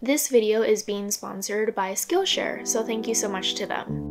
This video is being sponsored by Skillshare, so thank you so much to them.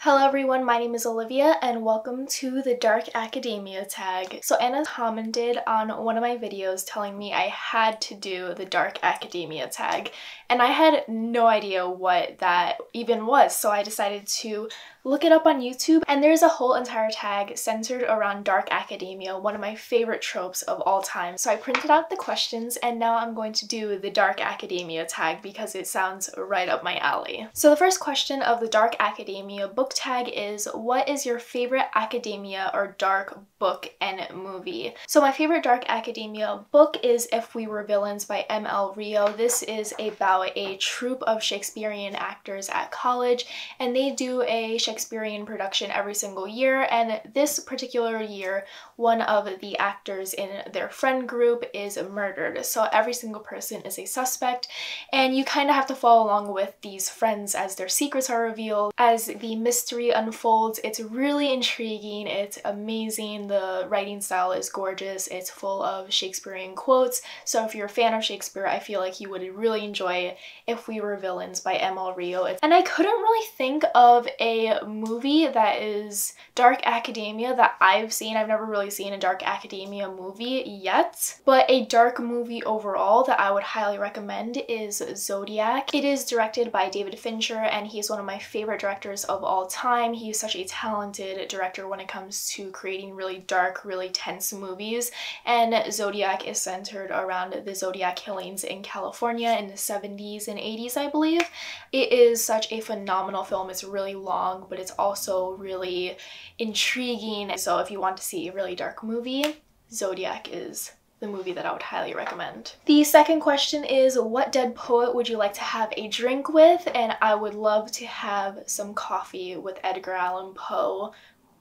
Hello everyone, my name is Olivia and welcome to the Dark Academia tag. So Anna commented on one of my videos telling me I had to do the Dark Academia tag, and I had no idea what that even was, so I decided to look it up on YouTube, and there's a whole entire tag centered around dark academia, one of my favorite tropes of all time. So I printed out the questions and now I'm going to do the dark academia tag because it sounds right up my alley. So the first question of the dark academia book tag is, what is your favorite academia or dark book and movie? So my favorite dark academia book is If We Were Villains by M.L. Rio. This is about a troupe of Shakespearean actors at college, and they do a Shakespearean production every single year, and this particular year one of the actors in their friend group is murdered. So every single person is a suspect, and you kind of have to follow along with these friends as their secrets are revealed, as the mystery unfolds. It's really intriguing, it's amazing, the writing style is gorgeous, it's full of Shakespearean quotes. So if you're a fan of Shakespeare, I feel like you would really enjoy If We Were Villains by M.L. Rio. And I couldn't really think of a movie that is dark academia that I've seen. I've never really seen a dark academia movie yet, but a dark movie overall that I would highly recommend is Zodiac. It is directed by David Fincher, and he's one of my favorite directors of all time. He's such a talented director when it comes to creating really dark, really tense movies, and Zodiac is centered around the Zodiac killings in California in the 70s and 80s, I believe. It is such a phenomenal film. It's really long, but it's also really intriguing. So if you want to see a really dark movie, Zodiac is the movie that I would highly recommend. The second question is, what dead poet would you like to have a drink with? And I would love to have some coffee with Edgar Allan Poe,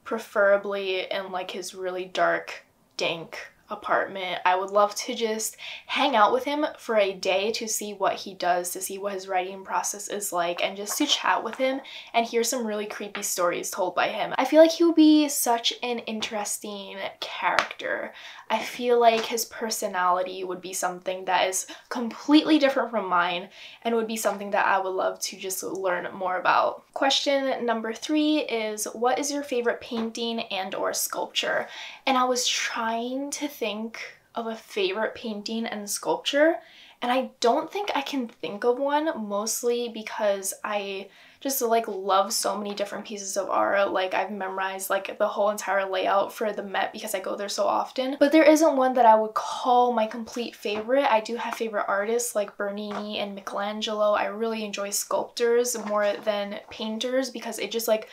preferably in like his really dark, dank apartment. I would love to just hang out with him for a day to see what he does, to see what his writing process is like, and just to chat with him and hear some really creepy stories told by him. I feel like he would be such an interesting character. I feel like his personality would be something that is completely different from mine and would be something that I would love to just learn more about. Question number 3 is, what is your favorite painting and or sculpture? And I was trying to think of a favorite painting and sculpture, and I don't think I can think of one, mostly because I just like love so many different pieces of art. Like I've memorized like the whole entire layout for the Met because I go there so often, but there isn't one that I would call my complete favorite. I do have favorite artists like Bernini and Michelangelo. I really enjoy sculptors more than painters because it just like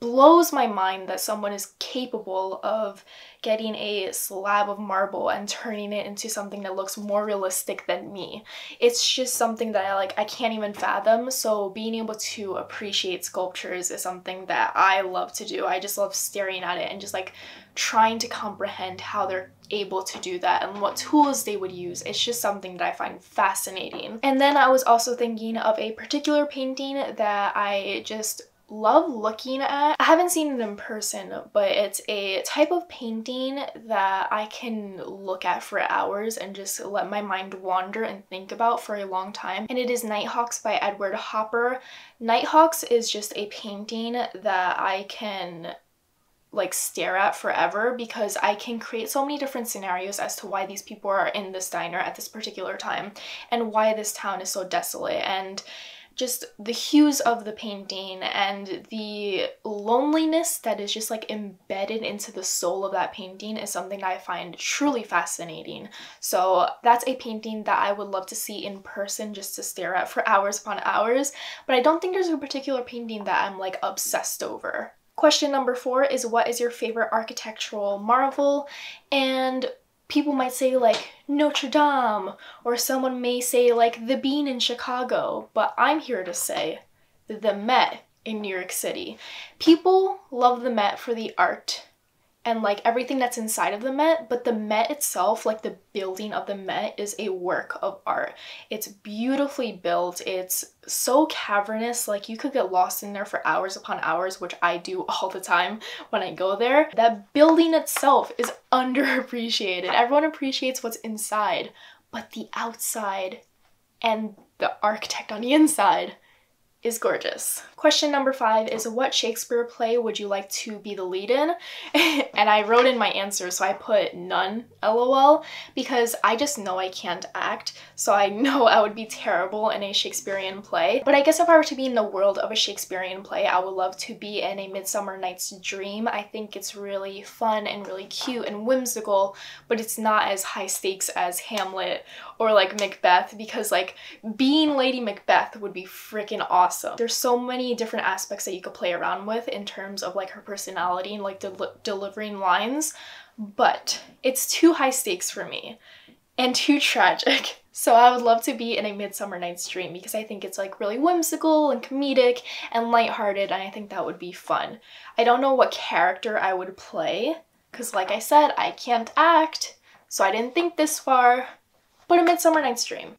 blows my mind that someone is capable of getting a slab of marble and turning it into something that looks more realistic than me. It's just something that I can't even fathom. So being able to appreciate sculptures is something that I love to do. I just love staring at it and just like trying to comprehend how they're able to do that and what tools they would use. It's just something that I find fascinating. And then I was also thinking of a particular painting that I just love looking at. I haven't seen it in person, but it's a type of painting that I can look at for hours and just let my mind wander and think about for a long time. And it is Nighthawks by Edward Hopper. Nighthawks is just a painting that I can like stare at forever because I can create so many different scenarios as to why these people are in this diner at this particular time and why this town is so desolate, and just the hues of the painting and the loneliness that is just like embedded into the soul of that painting is something that I find truly fascinating. So that's a painting that I would love to see in person just to stare at for hours upon hours, but I don't think there's a particular painting that I'm like obsessed over. Question number 4 is, what is your favorite architectural marvel? And people might say like Notre Dame, or someone may say like the Bean in Chicago, but I'm here to say the Met in New York City. People love the Met for the art and like everything that's inside of the Met, but the Met itself, like the building of the Met, is a work of art. It's beautifully built. It's so cavernous, like you could get lost in there for hours upon hours, which I do all the time when I go there. That building itself is underappreciated. Everyone appreciates what's inside, but the outside and the architect on the inside is gorgeous. Question number 5 is, what Shakespeare play would you like to be the lead in? And I wrote in my answer, so I put none, LOL, because I just know I can't act, so I know I would be terrible in a Shakespearean play. But I guess if I were to be in the world of a Shakespearean play, I would love to be in A Midsummer Night's Dream. I think it's really fun and really cute and whimsical, but it's not as high stakes as Hamlet or like Macbeth, because like being Lady Macbeth would be freaking awesome. There's so many different aspects that you could play around with in terms of like her personality and like delivering lines, but it's too high stakes for me and too tragic. So I would love to be in A Midsummer Night's Dream because I think it's like really whimsical and comedic and lighthearted, and I think that would be fun. I don't know what character I would play because like I said, I can't act, so I didn't think this far, but A Midsummer Night's Dream.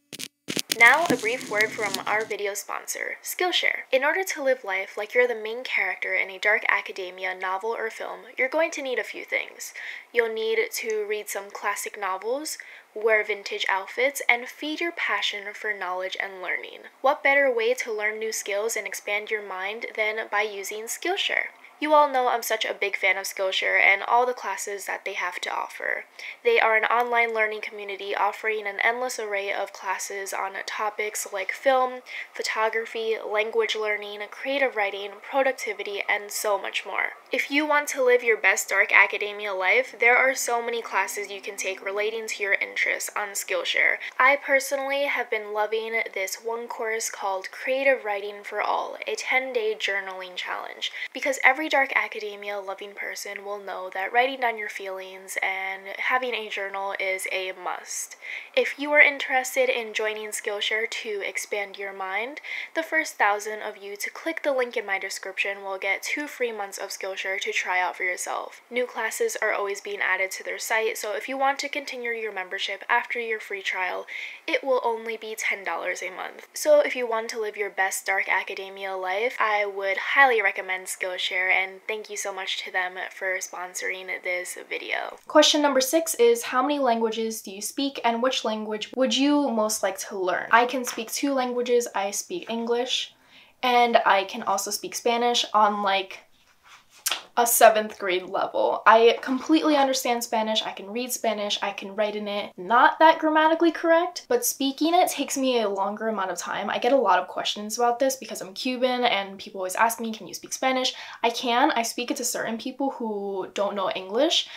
Now, a brief word from our video sponsor, Skillshare. In order to live life like you're the main character in a dark academia novel or film, you're going to need a few things. You'll need to read some classic novels, wear vintage outfits, and feed your passion for knowledge and learning. What better way to learn new skills and expand your mind than by using Skillshare? You all know I'm such a big fan of Skillshare and all the classes that they have to offer. They are an online learning community offering an endless array of classes on topics like film, photography, language learning, creative writing, productivity, and so much more. If you want to live your best dark academia life, there are so many classes you can take relating to your interests on Skillshare. I personally have been loving this one course called Creative Writing for All, a 10-day journaling challenge, because every dark academia loving person will know that writing down your feelings and having a journal is a must. If you are interested in joining Skillshare to expand your mind, the first 1,000 of you to click the link in my description will get 2 free months of Skillshare to try out for yourself. New classes are always being added to their site, so if you want to continue your membership after your free trial, it will only be $10 a month. So if you want to live your best dark academia life, I would highly recommend Skillshare, and thank you so much to them for sponsoring this video. Question number 6 is, how many languages do you speak and which language would you most like to learn? I can speak 2 languages. I speak English and I can also speak Spanish on like a 7th grade level. I completely understand Spanish, I can read Spanish, I can write in it. Not that grammatically correct, but speaking it takes me a longer amount of time. I get a lot of questions about this because I'm Cuban and people always ask me, can you speak Spanish? I can. I speak it to certain people who don't know English,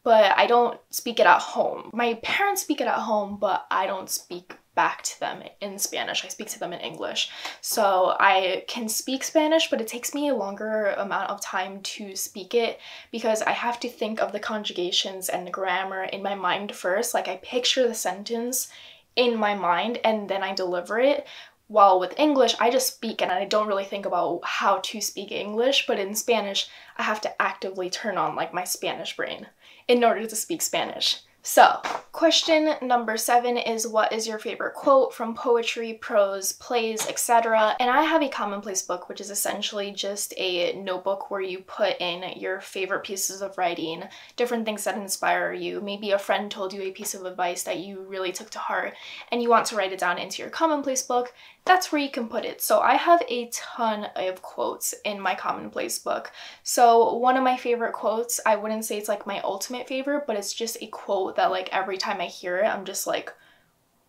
but I don't speak it at home. My parents speak it at home, but I don't speak back to them in Spanish. I speak to them in English. So I can speak Spanish, but it takes me a longer amount of time to speak it because I have to think of the conjugations and the grammar in my mind first. Like I picture the sentence in my mind and then I deliver it. While with English, I just speak and I don't really think about how to speak English, but in Spanish, I have to actively turn on like my Spanish brain in order to speak Spanish. So, question number 7 is, what is your favorite quote from poetry, prose, plays, etc.? And I have a commonplace book, which is essentially just a notebook where you put in your favorite pieces of writing, different things that inspire you. Maybe a friend told you a piece of advice that you really took to heart and you want to write it down into your commonplace book. That's where you can put it. So I have a ton of quotes in my commonplace book. So one of my favorite quotes, I wouldn't say it's like my ultimate favorite, but it's just a quote that like every time I hear it, I'm just like,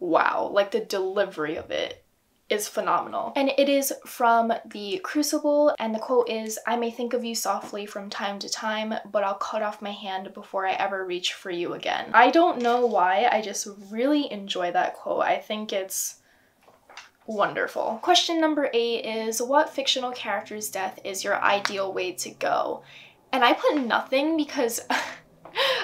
wow, like the delivery of it is phenomenal. And it is from The Crucible, and the quote is, "I may think of you softly from time to time, but I'll cut off my hand before I ever reach for you again." I don't know why, I just really enjoy that quote. I think it's wonderful. Question number 8 is, what fictional character's death is your ideal way to go? And I put nothing because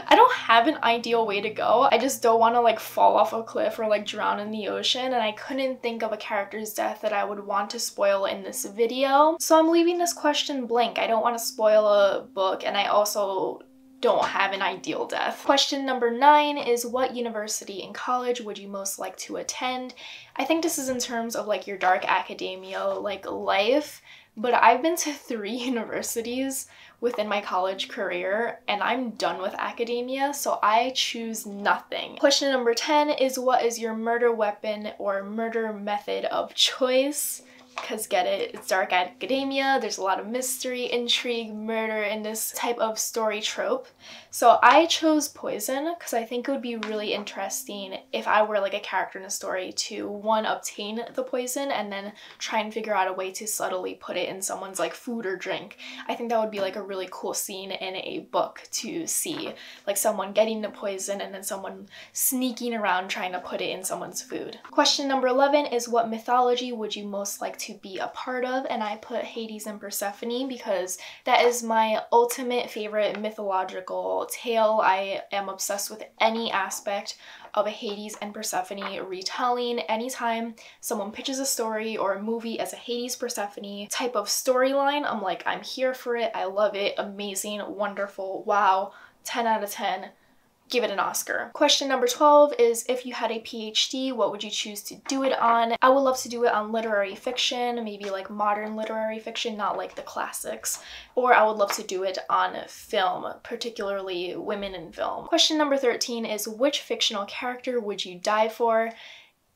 I don't have an ideal way to go. I just don't want to like fall off a cliff or like drown in the ocean, and I couldn't think of a character's death that I would want to spoil in this video. So I'm leaving this question blank. I don't want to spoil a book, and I also don't have an ideal death. Question number 9 is, what university and college would you most like to attend? I think this is in terms of like your dark academia like life, but I've been to 3 universities within my college career and I'm done with academia, so I choose nothing. Question number 10 is, what is your murder weapon or murder method of choice? Because get it, it's dark academia, there's a lot of mystery, intrigue, murder in this type of story trope. So I chose poison because I think it would be really interesting if I were like a character in a story to, one, obtain the poison and then try and figure out a way to subtly put it in someone's like food or drink. I think that would be like a really cool scene in a book to see, like someone getting the poison and then someone sneaking around trying to put it in someone's food. Question number 11 is, what mythology would you most like to be a part of? And I put Hades and Persephone because that is my ultimate favorite mythological tale. I am obsessed with any aspect of a Hades and Persephone retelling. Anytime someone pitches a story or a movie as a Hades Persephone type of storyline, I'm like, I'm here for it. I love it. Amazing, wonderful, wow, 10 out of 10. Give it an Oscar. Question number 12 is, if you had a PhD, what would you choose to do it on? I would love to do it on literary fiction, maybe like modern literary fiction, not like the classics. Or I would love to do it on film, particularly women in film. Question number 13 is, which fictional character would you die for?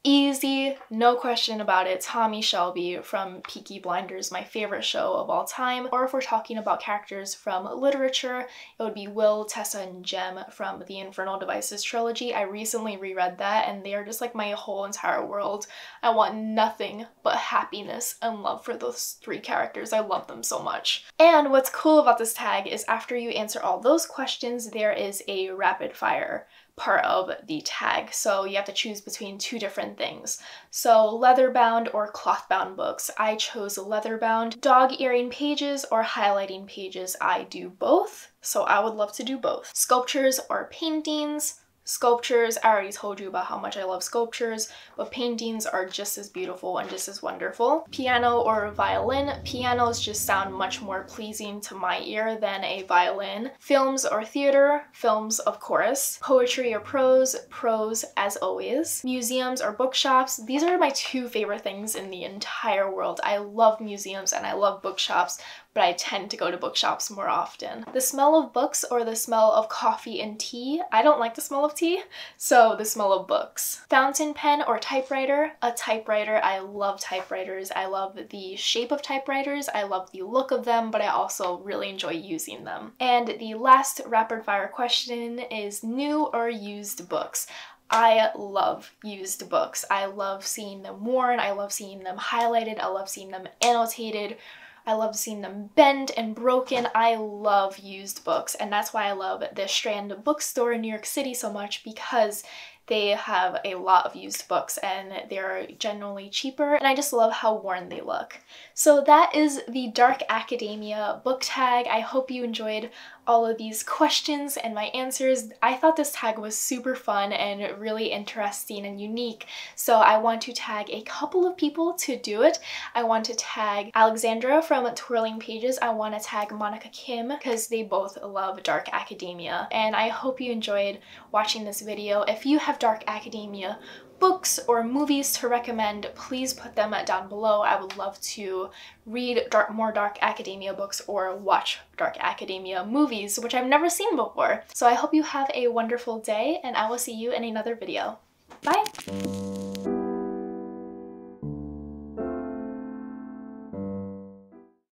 Easy, no question about it, Tommy Shelby from Peaky Blinders, my favorite show of all time. Or if we're talking about characters from literature, it would be Will, Tessa, and Jem from the Infernal Devices trilogy. I recently reread that and they are just like my whole entire world. I want nothing but happiness and love for those 3 characters. I love them so much. And what's cool about this tag is after you answer all those questions, there is a rapid fire part of the tag. So you have to choose between 2 different things. So leather-bound or cloth-bound books. I chose leather-bound. Dog-earing pages or highlighting pages. I do both, so I would love to do both. Sculptures or paintings. Sculptures, I already told you about how much I love sculptures, but paintings are just as beautiful and just as wonderful. Piano or violin. Pianos just sound much more pleasing to my ear than a violin. Films or theater. Films, of course. Poetry or prose. Prose, as always. Museums or bookshops. These are my 2 favorite things in the entire world. I love museums and I love bookshops, but I tend to go to bookshops more often. The smell of books or the smell of coffee and tea. I don't like the smell of tea, so the smell of books. Fountain pen or typewriter. A typewriter. I love typewriters. I love the shape of typewriters. I love the look of them, but I also really enjoy using them. And the last rapid fire question is, new or used books. I love used books. I love seeing them worn. I love seeing them highlighted. I love seeing them annotated. I love seeing them bent and broken. I love used books, and that's why I love the Strand bookstore in New York City so much, because they have a lot of used books and they're generally cheaper, and I just love how worn they look. So that is the Dark Academia book tag. I hope you enjoyed all of these questions and my answers. I thought this tag was super fun and really interesting and unique, so I want to tag a couple of people to do it. I want to tag Alexandra from Twirling Pages. I want to tag Monica Kim because they both love Dark Academia, and I hope you enjoyed watching this video. If you have Dark Academia books or movies to recommend, please put them down below. I would love to read more Dark Academia books or watch Dark Academia movies, which I've never seen before. So I hope you have a wonderful day, and I will see you in another video. Bye!